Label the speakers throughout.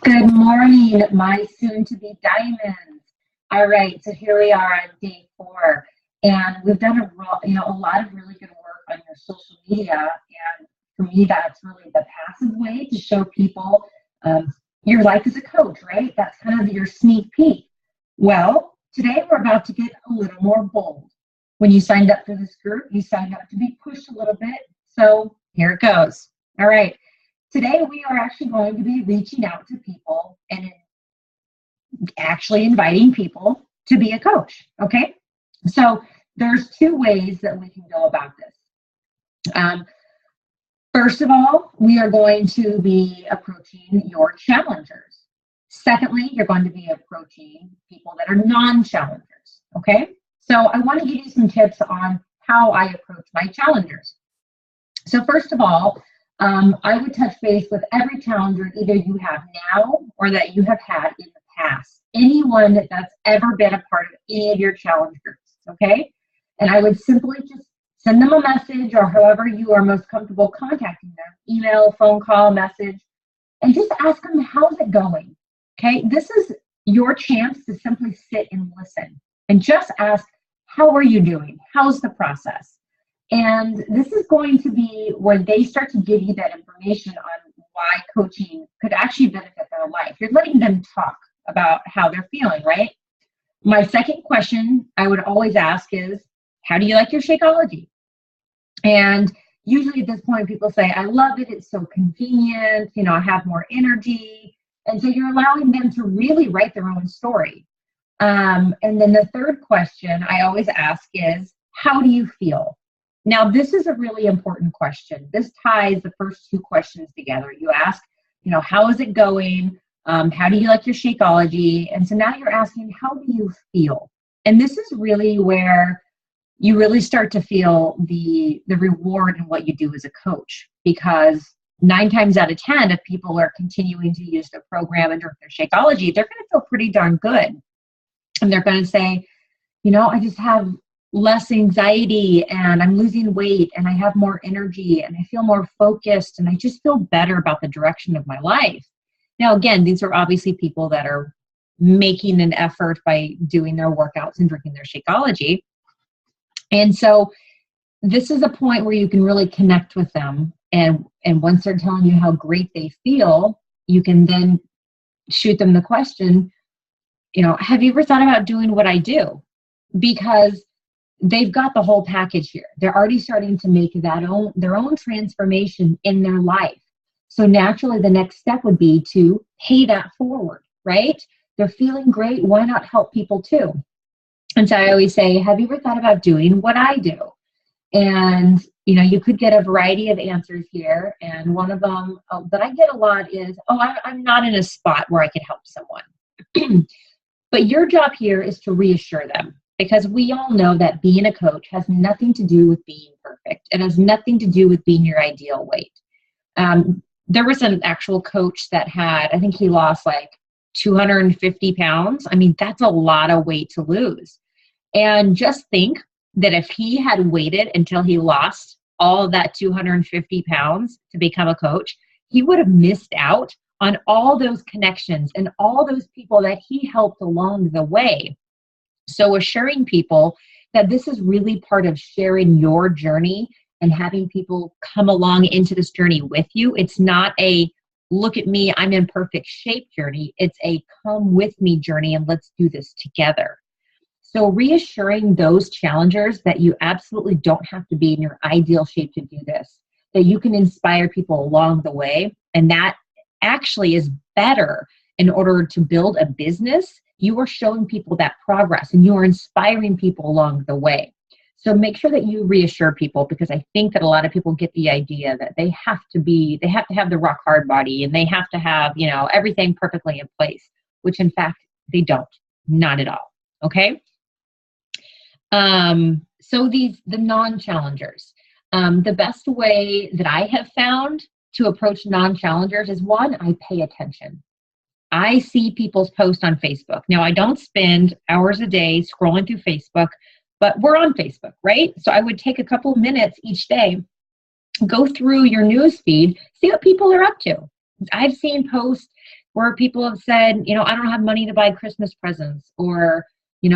Speaker 1: Good morning, my soon-to-be diamonds. All right, so here we are on day 4, and we've done a lot of really good work on your social media. And for me, that's really the passive way to show people your life as a coach, right? That's kind of your sneak peek. Well, today we're about to get a little more bold. When you signed up for this group, you signed up to be pushed a little bit. So here it goes. All right. Today, we are actually going to be reaching out to people and actually inviting people to be a coach, okay? So there's 2 ways that we can go about this. First of all, we are going to be approaching your challengers. Secondly, you're going to be approaching people that are non-challengers, okay? So I want to give you some tips on how I approach my challengers. So first of all, I would touch base with every challenger either you have now or that you have had in the past. Anyone that's ever been a part of any of your challenge groups, okay? And I would simply just send them a message or however you are most comfortable contacting them, email, phone call, message, and just ask them, how's it going, okay? This is your chance to simply sit and listen and just ask, how are you doing? How's the process? And this is going to be where they start to give you that information on why coaching could actually benefit their life. You're letting them talk about how they're feeling, right? My second question I would always ask is, how do you like your Shakeology? And usually at this point, people say, I love it. It's so convenient. You know, I have more energy. And so you're allowing them to really write their own story. And then the third question I always ask is, how do you feel? Now, this is a really important question. This ties the first 2 questions together. You ask, you know, how is it going? How do you like your Shakeology? And so now you're asking, how do you feel? And this is really where you really start to feel the reward in what you do as a coach, because 9 times out of 10, if people are continuing to use the program and drink their Shakeology, they're going to feel pretty darn good. And they're going to say, you know, I just have less anxiety and I'm losing weight and I have more energy and I feel more focused and I just feel better about the direction of my life. Now, again, these are obviously people that are making an effort by doing their workouts and drinking their Shakeology. And so this is a point where you can really connect with them. And once they're telling you how great they feel, you can then shoot them the question, you know, have you ever thought about doing what I do? Because they've got the whole package here. They're already starting to make their own transformation in their life. So naturally, the next step would be to pay that forward, right? They're feeling great. Why not help people too? And so I always say, have you ever thought about doing what I do? And, you know, you could get a variety of answers here. And one of them that I get a lot is, I'm not in a spot where I could help someone. But your job here is to reassure them. Because we all know that being a coach has nothing to do with being perfect. It has nothing to do with being your ideal weight. There was an actual coach that had, I think he lost like 250 pounds. I mean, that's a lot of weight to lose. And just think that if he had waited until he lost all of that 250 pounds to become a coach, he would have missed out on all those connections and all those people that he helped along the way. So assuring people that this is really part of sharing your journey and having people come along into this journey with you. It's not a look at me, I'm in perfect shape journey. It's a come with me journey and let's do this together. So reassuring those challengers that you absolutely don't have to be in your ideal shape to do this, that you can inspire people along the way. And that actually is better in order to build a business. You are showing people that progress and you are inspiring people along the way. So make sure that you reassure people, because I think that a lot of people get the idea that they have to have the rock hard body and they have to have, you know, everything perfectly in place, which in fact they don't, not at all. Okay. So the non-challengers, the best way that I have found to approach non-challengers is, one, I pay attention. I see people's posts on Facebook. Now, I don't spend hours a day scrolling through Facebook, but we're on Facebook, right? So I would take a couple minutes each day, go through your news feed, see what people are up to.
Speaker 2: I've seen posts where people have said, I don't have money to buy Christmas presents, or, we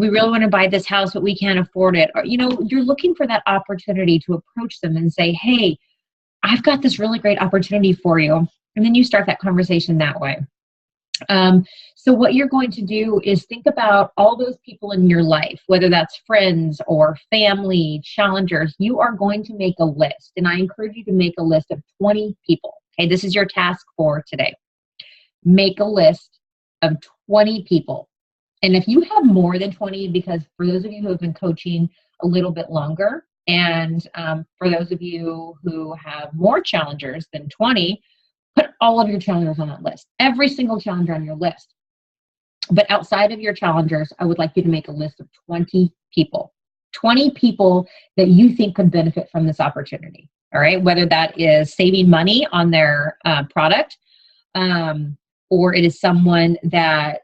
Speaker 2: really want to buy this house, but we can't afford it. Or, you're looking for that opportunity to approach them and say, hey, I've got this really great opportunity for you. And then you start that conversation that way. So what you're going to do is think about all those people in your life, whether that's friends or family, challengers. You are going to make a list. And I encourage you to make a list of 20 people. Okay, this is your task for today. Make a list of 20 people. And if you have more than 20, because for those of you who have been coaching a little bit longer, and for those of you who have more challengers than 20, put all of your challengers on that list, every single challenger on your list. But outside of your challengers, I would like you to make a list of 20 people that you think could benefit from this opportunity. All right. Whether that is saving money on their product, or it is someone that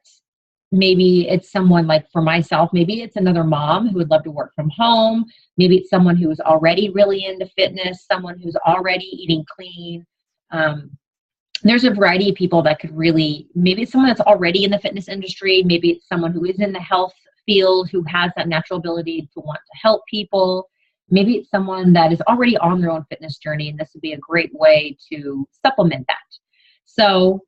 Speaker 2: maybe it's someone like for myself, maybe it's another mom who would love to work from home. Maybe it's someone who is already really into fitness, someone who's already eating clean. There's a variety of people that could really, maybe it's someone that's already in the fitness industry. Maybe it's someone who is in the health field, who has that natural ability to want to help people. Maybe it's someone that is already on their own fitness journey, and this would be a great way to supplement that. So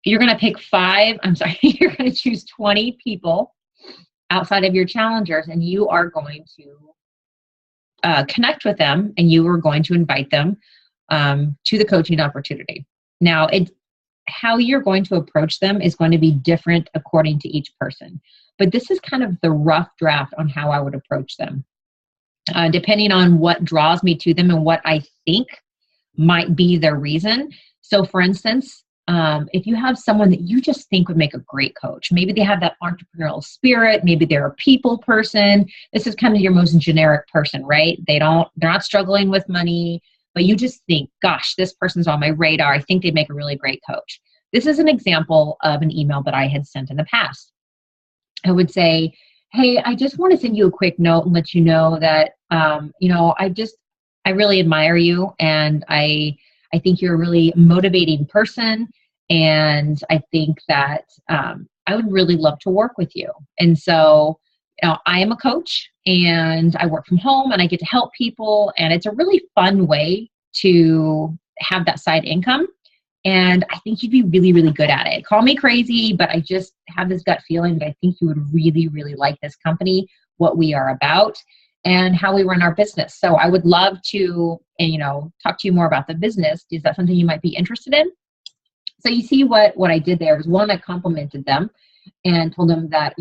Speaker 2: you're going to pick you're going to choose 20 people outside of your challengers, and you are going to connect with them, and you are going to invite them to the coaching opportunity. Now, how you're going to approach them is going to be different according to each person. But this is kind of the rough draft on how I would approach them. Depending on what draws me to them and what I think might be their reason. So for instance, if you have someone that you just think would make a great coach, maybe they have that entrepreneurial spirit, maybe they're a people person. This is kind of your most generic person, right? They're not struggling with money, but you just think, gosh, this person's on my radar. I think they'd make a really great coach. This is an example of an email that I had sent in the past. I would say, hey, I just want to send you a quick note and let you know that, I really admire you, and I think you're a really motivating person, and I think that I would really love to work with you. And so, I am a coach, and I work from home, and I get to help people, and it's a really fun way to have that side income. And I think you'd be really, really good at it. Call me crazy, but I just have this gut feeling that I think you would really, really like this company, what we are about, and how we run our business. So I would love to, talk to you more about the business. Is that something you might be interested in? So you see what I did there was, one, I complimented them and told them that,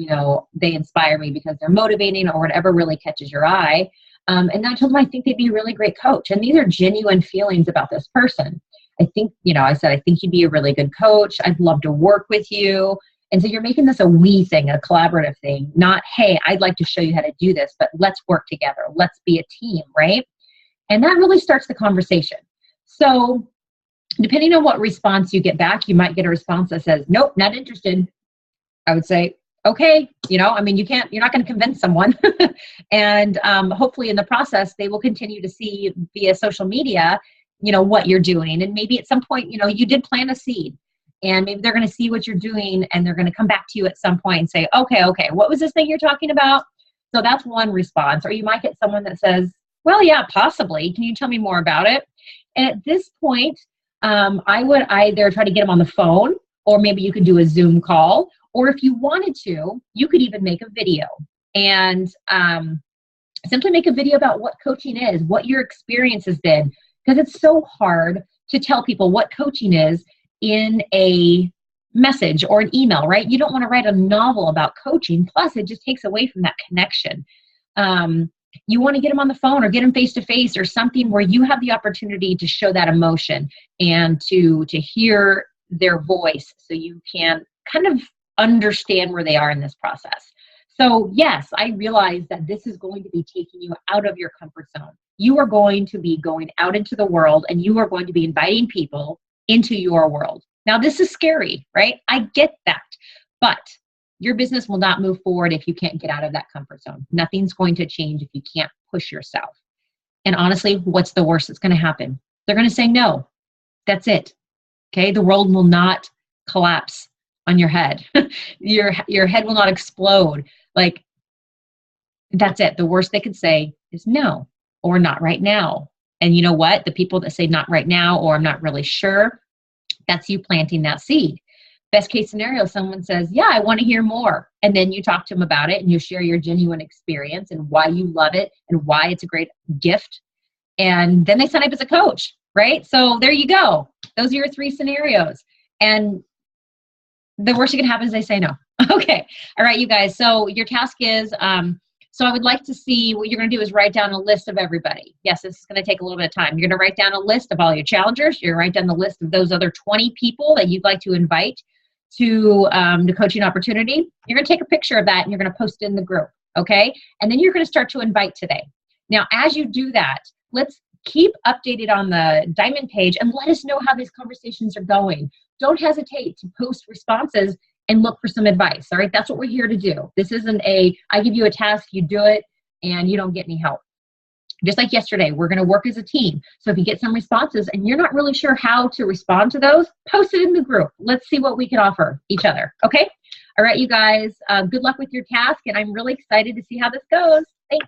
Speaker 2: they inspire me because they're motivating or whatever really catches your eye. And then I told them I think they'd be a really great coach. And these are genuine feelings about this person. I think, I said, I think you'd be a really good coach. I'd love to work with you. And so you're making this a we thing, a collaborative thing, not, hey, I'd like to show you how to do this, but let's work together. Let's be a team, right? And that really starts the conversation. So depending on what response you get back, you might get a response that says, nope, not interested. I would say, okay, you're not going to convince someone. And hopefully in the process, they will continue to see via social media, what you're doing. And maybe at some point, you did plant a seed, and maybe they're going to see what you're doing, and they're going to come back to you at some point and say, okay, what was this thing you're talking about? So that's one response. Or you might get someone that says, well, yeah, possibly. Can you tell me more about it? And at this point, I would either try to get them on the phone, or maybe you could do a Zoom call. Or if you wanted to, you could even make a video and simply make a video about what coaching is, what your experience has been. Because it's so hard to tell people what coaching is in a message or an email, right? You don't want to write a novel about coaching. Plus, it just takes away from that connection. You want to get them on the phone or get them face-to-face or something where you have the opportunity to show that emotion and to hear their voice so you can kind of understand where they are in this process. So yes, I realize that this is going to be taking you out of your comfort zone. You are going to be going out into the world, and you are going to be inviting people into your world. Now, this is scary, right? I get that. But your business will not move forward if you can't get out of that comfort zone. Nothing's going to change if you can't push yourself. And honestly, what's the worst that's going to happen? They're going to say no. That's it. Okay. The world will not collapse on your head. Your head will not explode. Like, that's it. The worst they could say is no, or not right now. And you know what? The people that say not right now, or I'm not really sure, that's you planting that seed. Best case scenario, someone says, yeah, I want to hear more. And then you talk to them about it and you share your genuine experience and why you love it and why it's a great gift. And then they sign up as a coach, right? So there you go. Those are your 3 scenarios. And the worst that can happen is they say no. Okay. All right, you guys. So your task is, so I would like to see what you're going to do is write down a list of everybody. Yes, this is going to take a little bit of time. You're going to write down a list of all your challengers. You're going to write down the list of those other 20 people that you'd like to invite to the coaching opportunity. You're going to take a picture of that and you're going to post it in the group. Okay. And then you're going to start to invite today. Now, as you do that, let's keep updated on the Diamond page and let us know how these conversations are going. Don't hesitate to post responses and look for some advice. All right. That's what we're here to do. This isn't I give you a task, you do it, and you don't get any help. Just like yesterday, we're going to work as a team. So if you get some responses and you're not really sure how to respond to those, post it in the group. Let's see what we can offer each other. Okay. All right, you guys, good luck with your task. And I'm really excited to see how this goes. Thanks.